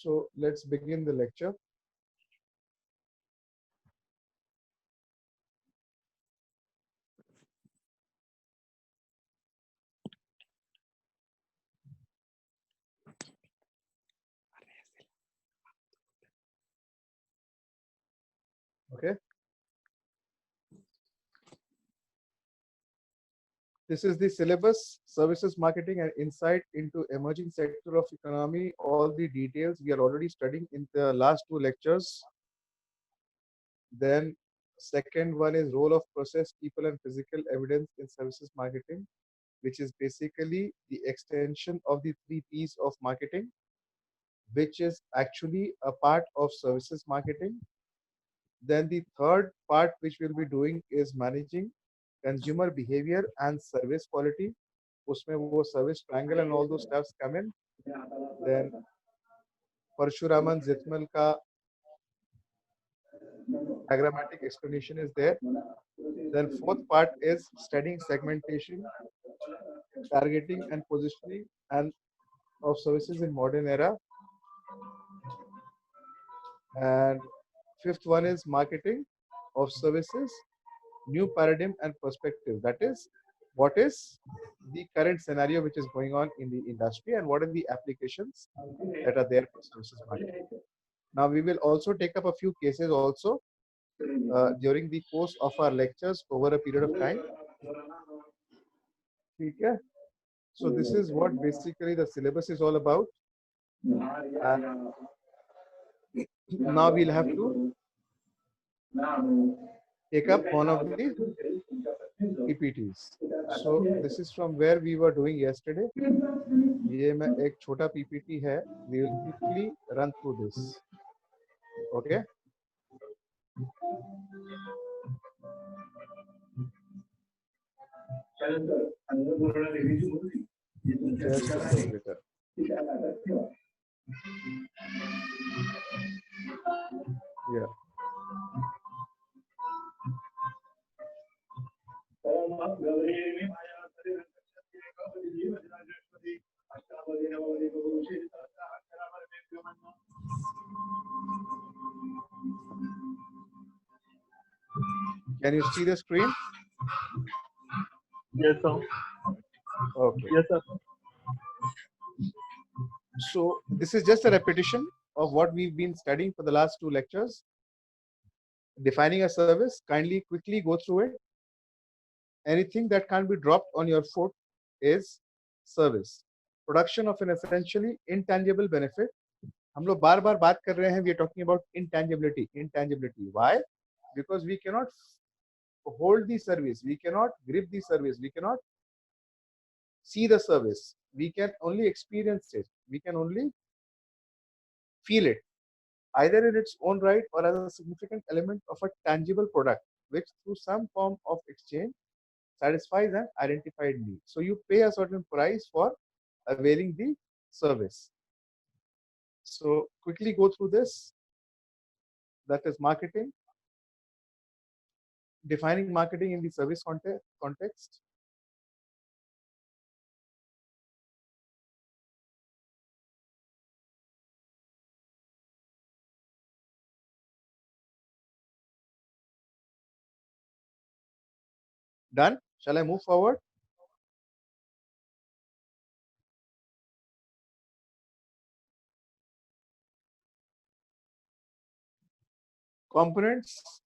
So let's begin the lecture. Okay. This is the syllabus, services marketing and insight into emerging sector of economy. All the details we are already studying in the last two lectures. Then second one is role of process, people and physical evidence in services marketing, which is basically the extension of the 3 P's of marketing, which is actually a part of services marketing. Then the third part which we'll be doing is managing consumer behavior and service quality. Usme wo service triangle and all those stuffs come in. Then Parshuraman Zitmal ka diagrammatic explanation is there. Then fourth part is studying segmentation, targeting and positioning and of services in modern era. And fifth one is marketing of services, new paradigm and perspective. That is, what is the current scenario which is going on in the industry and what are the applications that are there for services marketing. Now we will also take up a few cases also during the course of our lectures over a period of time. Okay. So this is what basically the syllabus is all about. And now we'll have to take up one of the PPTs. So this is from where we were doing yesterday. ये मैं एक छोटा PPT है. We will quickly run through this. Okay. Just a second. Yeah. Can you see the screen? Yes, sir. Okay. Yes, sir. So this is just a repetition of what we've been studying for the last two lectures. Defining a service, kindly quickly go through it. Anything that can't be dropped on your foot is service. Production of an essentially intangible benefit. हम लोग बार बार बात कर रहे हैं, we are talking about intangibility. Why? Because we cannot hold the service, we cannot grip the service, we cannot see the service, we can only experience it, we can only feel it, either in its own right or as a significant element of a tangible product, which through some form of exchange satisfies an identified need. So you pay a certain price for availing the service. So quickly go through this. That is marketing. Defining marketing in the service context. Done? Shall I move forward? Components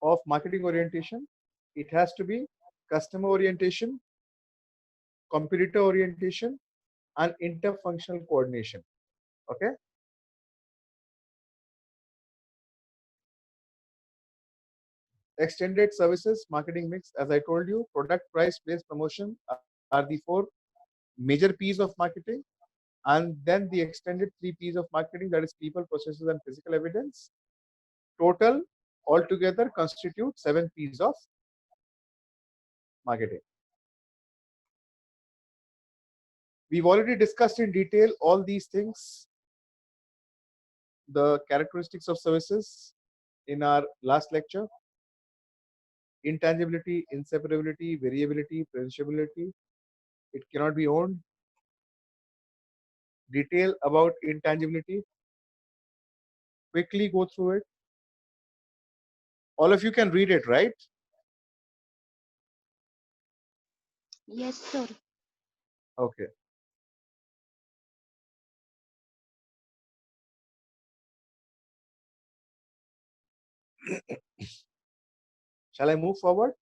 of marketing orientation. It has to be customer orientation, competitor orientation, and interfunctional coordination. Okay. Extended services marketing mix. As I told you, product, price, place, promotion are the 4 major P's of marketing. And then the extended 3 P's of marketing, that is people, processes, and physical evidence. Total altogether constitute 7 P's of marketing. We've already discussed in detail all these things, the characteristics of services in our last lecture. Intangibility, inseparability, variability, perishability. It cannot be owned. detail about intangibility. Quickly go through it. All of you can read it, right? Yes, sir. Okay. Shall I move forward?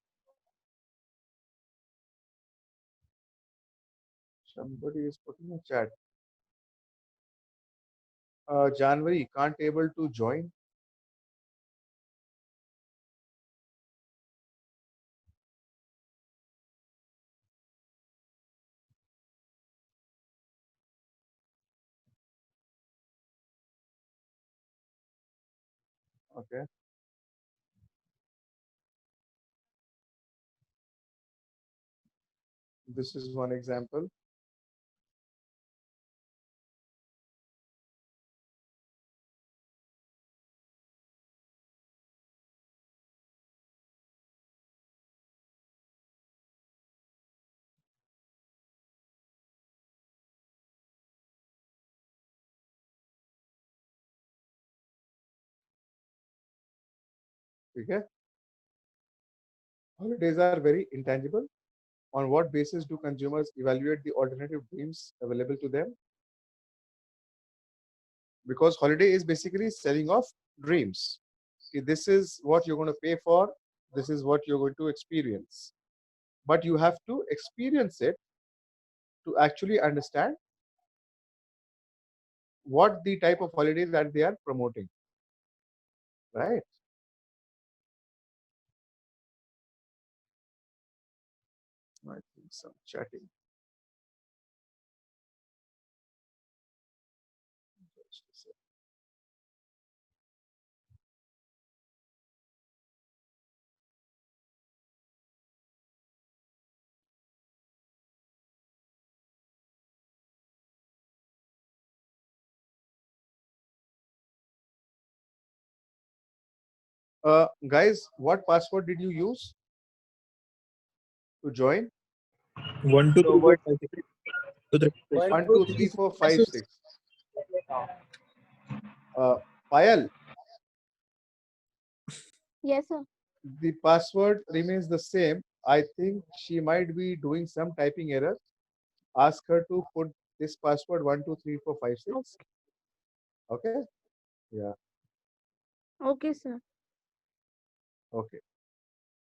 Somebody is putting a chat. January can't able to join. Okay. This is one example. Okay. Holidays are very intangible. On what basis do consumers evaluate the alternative dreams available to them? Because holiday is basically selling of dreams. See, this is what you're going to pay for. This is what you're going to experience. But you have to experience it to actually understand what the type of holiday that they are promoting. Right? I think some chatting. Guys, what password did you use to join? 1, 2, So 3, what? 4, 5, 6. 2, 3, 1, 2, 3, 4, 5, 6. Payal, Yes, sir. the password remains the same. I think she might be doing some typing error. Ask her to put this password 1, 2, 3, 4, 5, 6. Okay? Yeah. Okay, sir. Okay.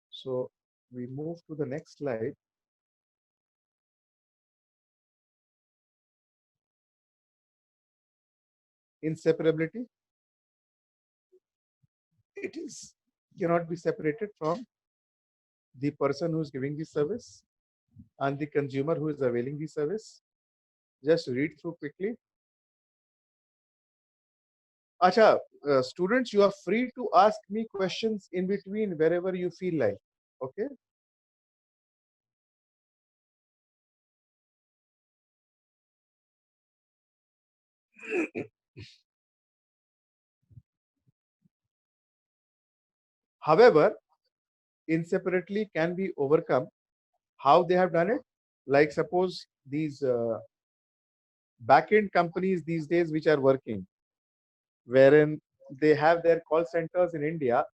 So we move to the next slide. Inseparability. It is cannot be separated from the person who is giving the service and the consumer who is availing the service. Just read through quickly. Acha, students, you are free to ask me questions in between wherever you feel like. Okay. However, inseparately can be overcome. How they have done it? Like suppose these back-end companies these days which are working, wherein they have their call centers in India,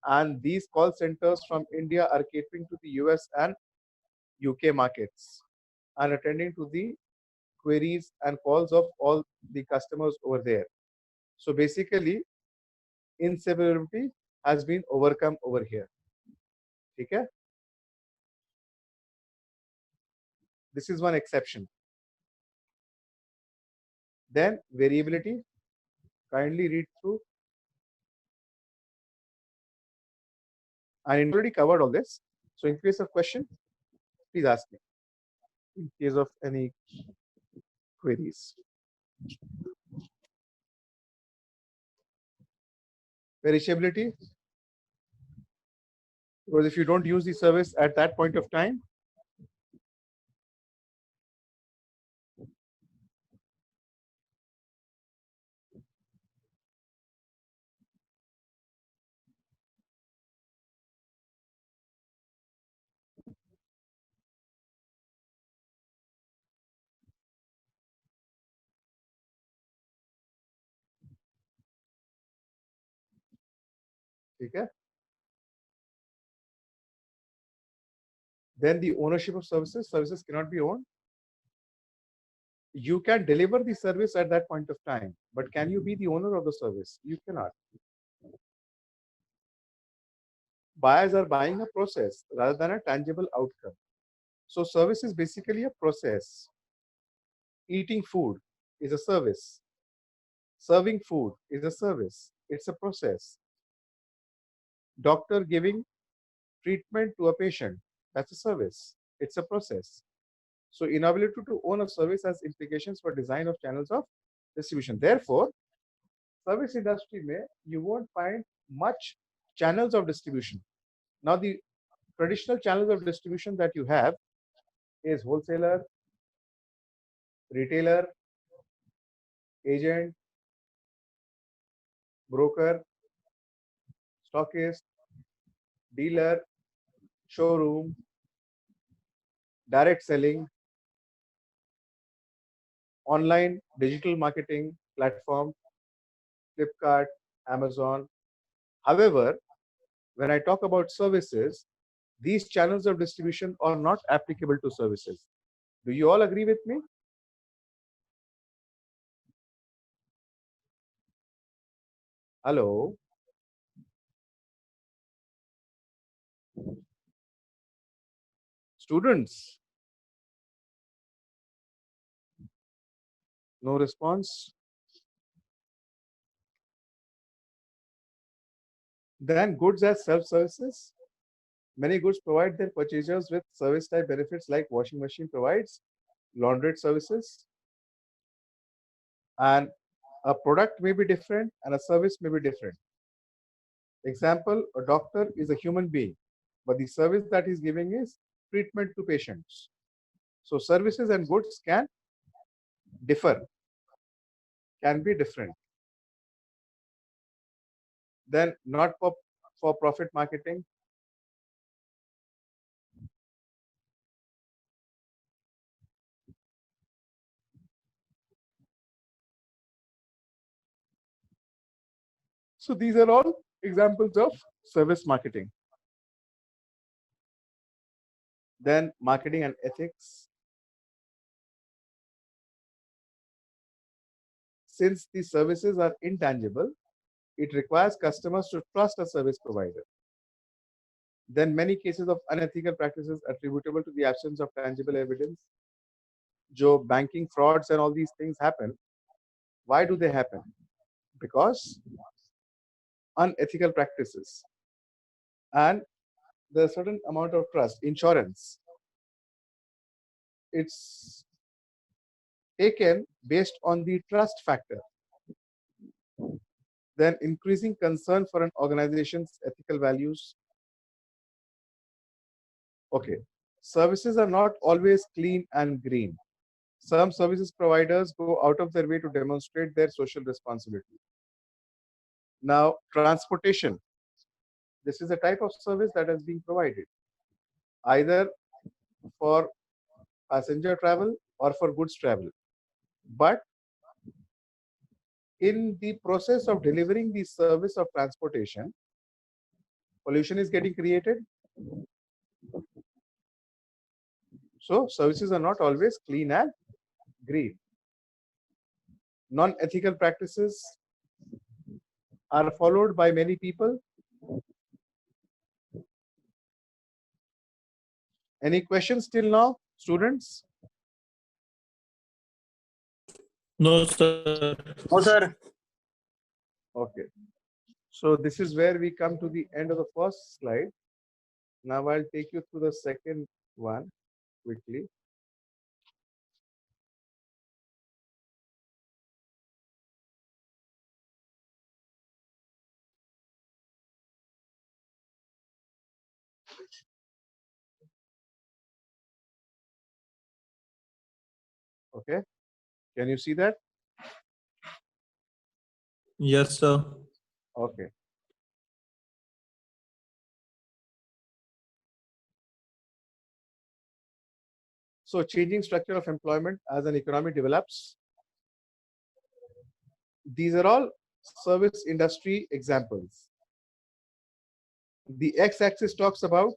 and these call centers from India are catering to the US and UK markets and attending to the queries and calls of all the customers over there. So basically, inseparability has been overcome over here. Okay? This is one exception. Then variability. Kindly read through. And already covered all this. So in case of question, please ask me. In case of any queries. Perishability. Because if you don't use the service at that point of time, ठीक है? Then the ownership of services. Services cannot be owned. You can deliver the service at that point of time, but can you be the owner of the service? You cannot. Buyers are buying a process rather than a tangible outcome. So service is basically a process. Eating food is a service. Serving food is a service. It's a process. Doctor giving treatment to a patient, that's a service. It's a process. So inability to own a service has implications for design of channels of distribution. Therefore, service industry you won't find much channels of distribution. Now, the traditional channels of distribution that you have is wholesaler, retailer, agent, broker, stockist, dealer, showroom, direct selling, online digital marketing platform, Flipkart, Amazon. However, when I talk about services, these channels of distribution are not applicable to services. Do you all agree with me? Hello? Students? No response? Then goods as self-services. Many goods provide their purchasers with service type benefits like washing machine provides, laundry services, and a product may be different and a service may be different. Example, a doctor is a human being, but the service that he's giving is treatment to patients. So services and goods can differ, can be different. Then not for profit marketing. So these are all examples of service marketing. Then marketing and ethics. Since the services are intangible, it requires customers to trust a service provider. Then many cases of unethical practices attributable to the absence of tangible evidence. Jo banking frauds and all these things happen. Why do they happen? Because unethical practices. And there's a certain amount of trust. Insurance, it's taken based on the trust factor. Then increasing concern for an organization's ethical values. Okay, services are not always clean and green. Some services providers go out of their way to demonstrate their social responsibility. Now, transportation. This is a type of service that is being provided either for passenger travel or for goods travel. But in the process of delivering the service of transportation, pollution is getting created. So services are not always clean and green. Non-ethical practices are followed by many people. Any questions till now, students? No, sir. No, sir. Okay. So this is where we come to the end of the first slide. Now I'll take you through the second one quickly. Okay. Can you see that? Yes, sir. Okay. So changing structure of employment as an economy develops. These are all service industry examples. The x-axis talks about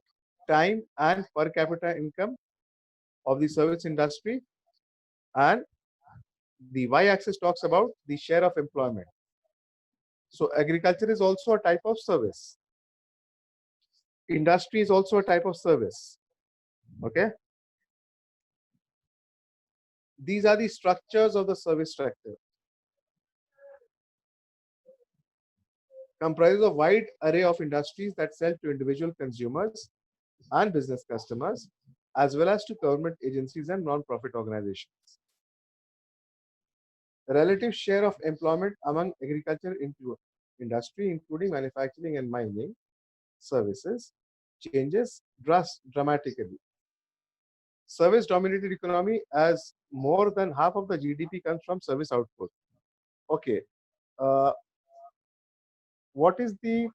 time and per capita income of the service industry, and the y-axis talks about the share of employment. So agriculture is also a type of service. Industry is also a type of service. Okay. These are the structures of the service sector. Comprises a wide array of industries that sell to individual consumers and business customers, as well as to government agencies and non-profit organizations. The relative share of employment among agriculture industry, including manufacturing and mining services, changes dramatically. Service-dominated economy, as more than half of the GDP comes from service output. Okay, what is the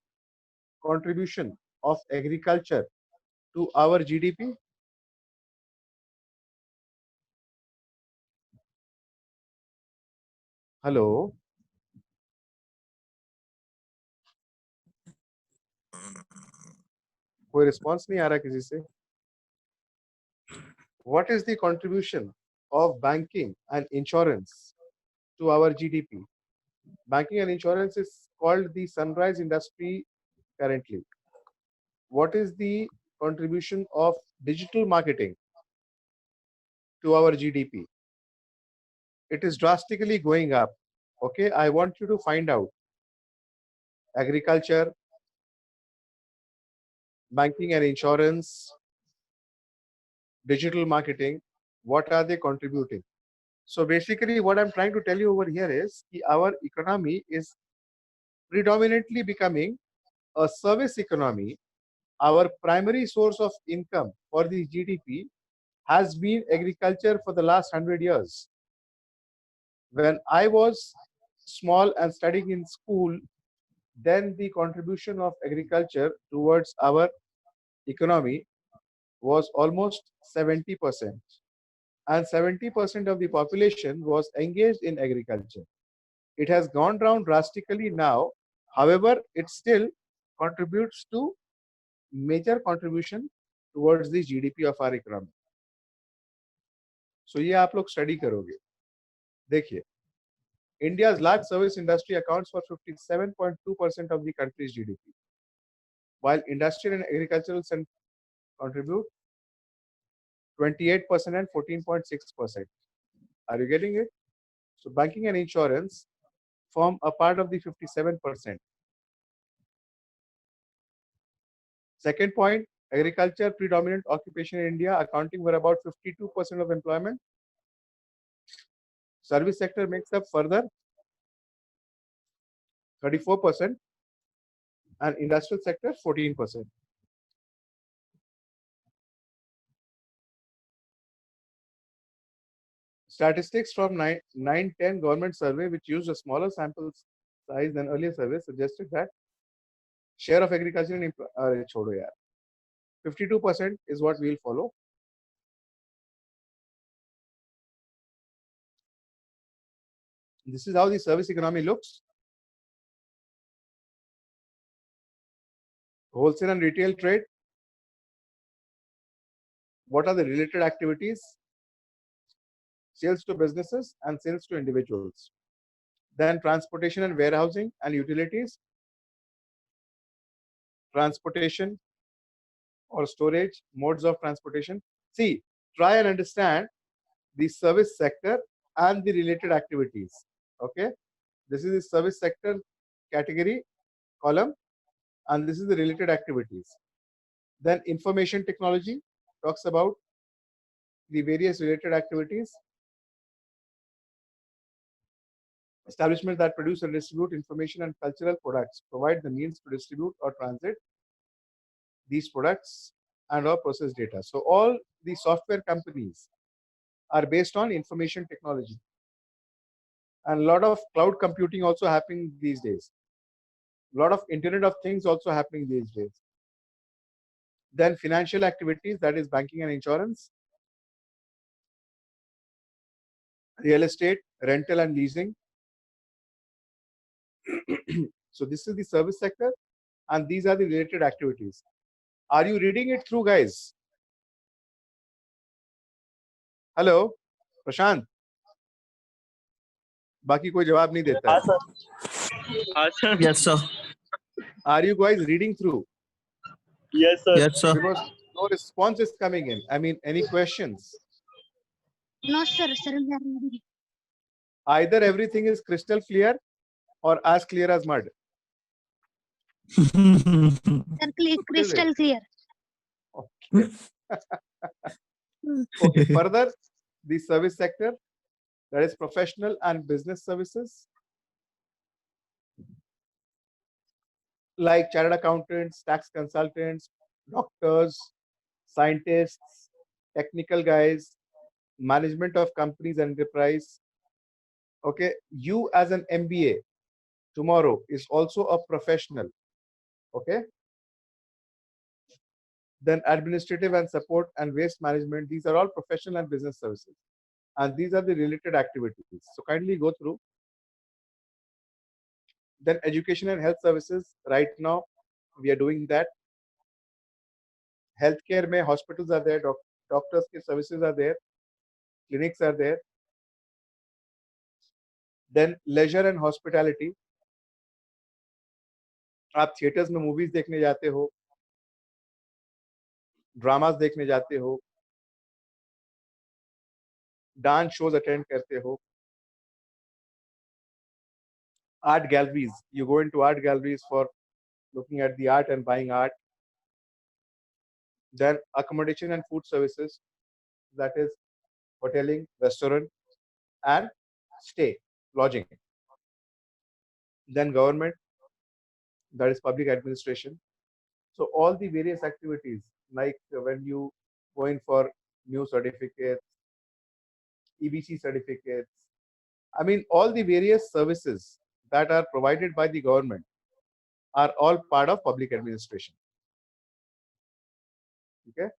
contribution of agriculture to our GDP? Hello, कोई response नहीं आ रहा किसी से? What is the contribution of banking and insurance to our GDP? Banking and insurance is called the sunrise industry currently. What is the contribution of digital marketing to our GDP? It is drastically going up. Okay, I want you to find out agriculture, banking and insurance, digital marketing, what are they contributing? So basically what I'm trying to tell you over here is that our economy is predominantly becoming a service economy. Our primary source of income for the GDP has been agriculture for the last 100 years. When I was small and studying in school, then the contribution of agriculture towards our economy was almost 70%. And 70% of the population was engaged in agriculture. It has gone down drastically now. However, it still contributes to major contribution towards the GDP of our economy. So ये आप लोग study करोगे. देखिए, India's large service industry accounts for 57.2% of the country's GDP, while industrial and agricultural contribute 28% and 14.6%. Are you getting it? So banking and insurance form a part of the 57%. Second point, agriculture predominant occupation in India, accounting for about 52% of employment. Service sector makes up further 34%, and industrial sector 14%. Statistics from 9-10 government survey, which used a smaller sample size than earlier survey, suggested that share of agriculture in 52% is what we'll follow. This is how the service economy looks. Wholesale and retail trade. What are the related activities? Sales to businesses and sales to individuals. Then transportation and warehousing and utilities. Transportation or storage, modes of transportation. See, try and understand the service sector and the related activities. Okay, this is the service sector category column, and this is the related activities. Then information technology talks about the various related activities. Establishments that produce and distribute information and cultural products provide the means to distribute or transit these products and or process data. So all the software companies are based on information technology, and a lot of cloud computing also happening these days. A lot of Internet of Things also happening these days. Then financial activities, that is banking and insurance, real estate, rental and leasing. So this is the service sector. and these are the related activities. Are you reading it through, guys? Hello, Prashant. बाकी कोई जवाब नहीं देता है. Yes, sir. Are you guys reading through? Yes, sir. Yes, sir. Because no response is coming in. I mean, any questions? No, sir. Sir, we are reading. Either everything is crystal clear or as clear as mud. Sir, crystal clear. Okay. Okay. Further, the service sector, that is professional and business services, like chartered accountants, tax consultants, doctors, scientists, technical guys, management of companies and enterprise. Okay, you as an MBA tomorrow is also a professional. Okay. Then administrative and support and waste management, these are all professional and business services. And these are the related activities. So kindly go through. Then education and health services, right now we are doing that. Healthcare mein hospitals are there, doctors ke services are there, clinics are there. Then leisure and hospitality, आप theatres में movies देखने जाते हो, dramas देखने जाते हो, dance shows attend करते हो, art galleries, you go into art galleries for looking at the art and buying art. Then accommodation and food services, that is hoteling, restaurant and stay, lodging. Then government, that is public administration. So all the various activities, like when you go in for new certificates, EBC certificates, I mean, all the various services that are provided by the government are all part of public administration. Okay.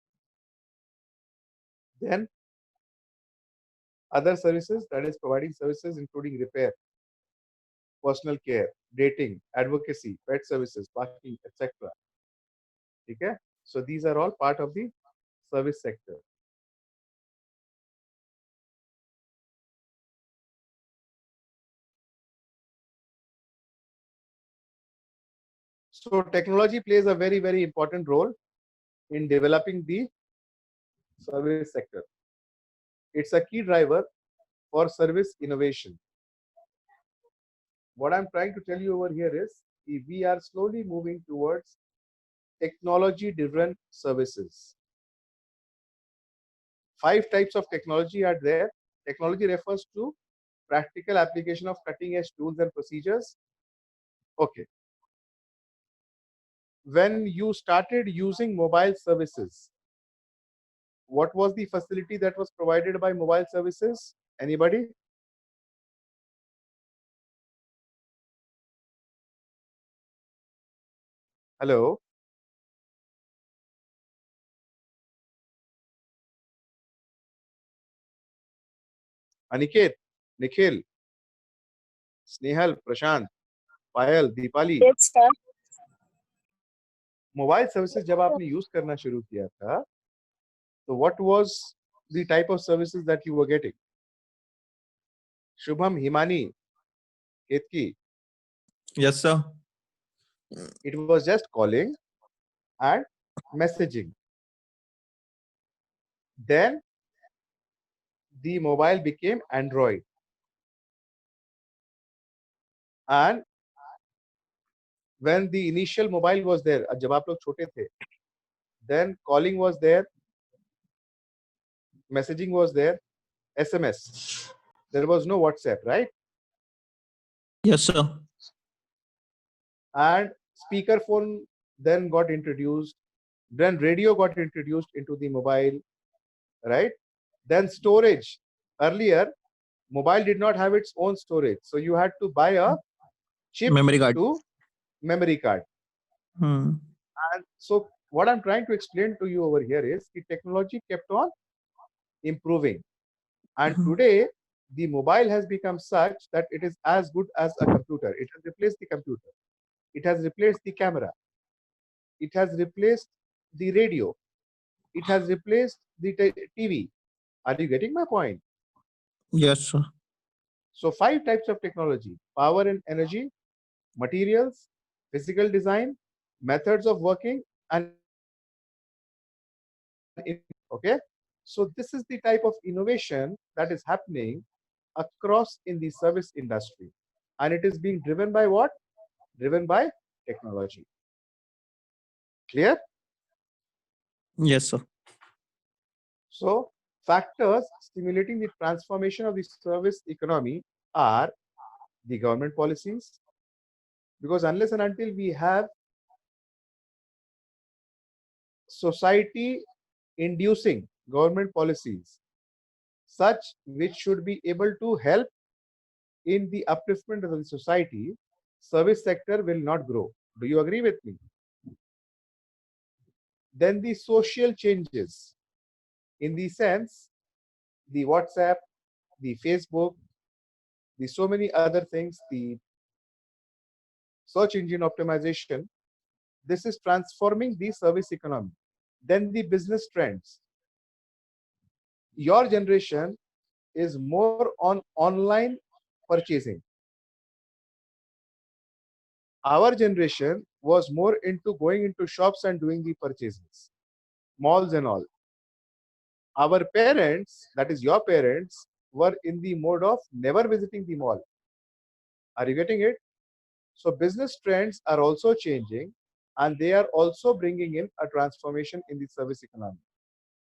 Then other services, that is providing services including repair, personal care, dating, advocacy, pet services, parking, etc. Okay. So these are all part of the service sector. So technology plays a very, very important role in developing the service sector. It's a key driver for service innovation. What I'm trying to tell you over here is we are slowly moving towards technology-driven services. 5 types of technology are there. Technology refers to practical application of cutting-edge tools and procedures. Okay. When you started using mobile services, what was the facility that was provided by mobile services? Anybody? Hello? Aniket, Nikhil, Snehal, Prashant, Payal, Deepali. Yes, sir. Mobile services जब आपने use करना शुरू किया था, तो what was the type of services that you were getting? Shubham, Himani, Ketaki. Yes, sir. It was just calling and messaging. Then the mobile became Android. And when the initial mobile was there, जब आप लोग छोटे थे, then calling was there, messaging was there, SMS. There was no WhatsApp, right? Yes, sir. And speaker phone then got introduced. Then radio got introduced into the mobile, right? Then storage. Earlier, mobile did not have its own storage, so you had to buy a chip Memory card. to memory card. Hmm. And so what I'm trying to explain to you over here is the technology kept on improving. And today, the mobile has become such that it is as good as a computer. It has replaced the computer. It has replaced the camera. it has replaced the radio, it has replaced the TV. Are you getting my point? Yes, sir. So 5 types of technology: power and energy, materials, physical design, methods of working, and okay. So this is the type of innovation that is happening across in the service industry, and it is being driven by what? Driven by technology. Clear? Yes, sir. So factors stimulating the transformation of the service economy are the government policies, because unless and until we have society inducing government policies such which should be able to help in the upliftment of the society, service sector will not grow. Do you agree with me? Then the social changes, in the sense, the WhatsApp, the Facebook, the so many other things, the search engine optimization, this is transforming the service economy. Then the business trends. Your generation is more on online purchasing. Our generation was more into going into shops and doing the purchases, malls and all. Our parents, that is your parents, were in the mode of never visiting the mall. Are you getting it? So business trends are also changing, and they are also bringing in a transformation in the service economy.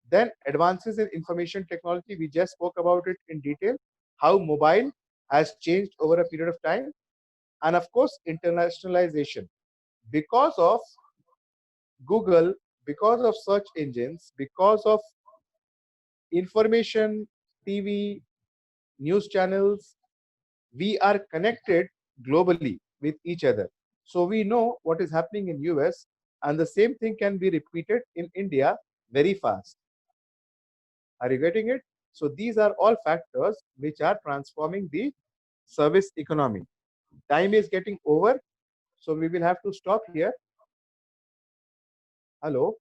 Then advances in information technology, we just spoke about it in detail, how mobile has changed over a period of time. And of course, internationalization. Because of Google, because of search engines, because of information, TV, news channels, we are connected globally with each other. So we know what is happening in US, and the same thing can be repeated in India very fast. Are you getting it? So these are all factors which are transforming the service economy. Time is getting over, so we will have to stop here. Hello.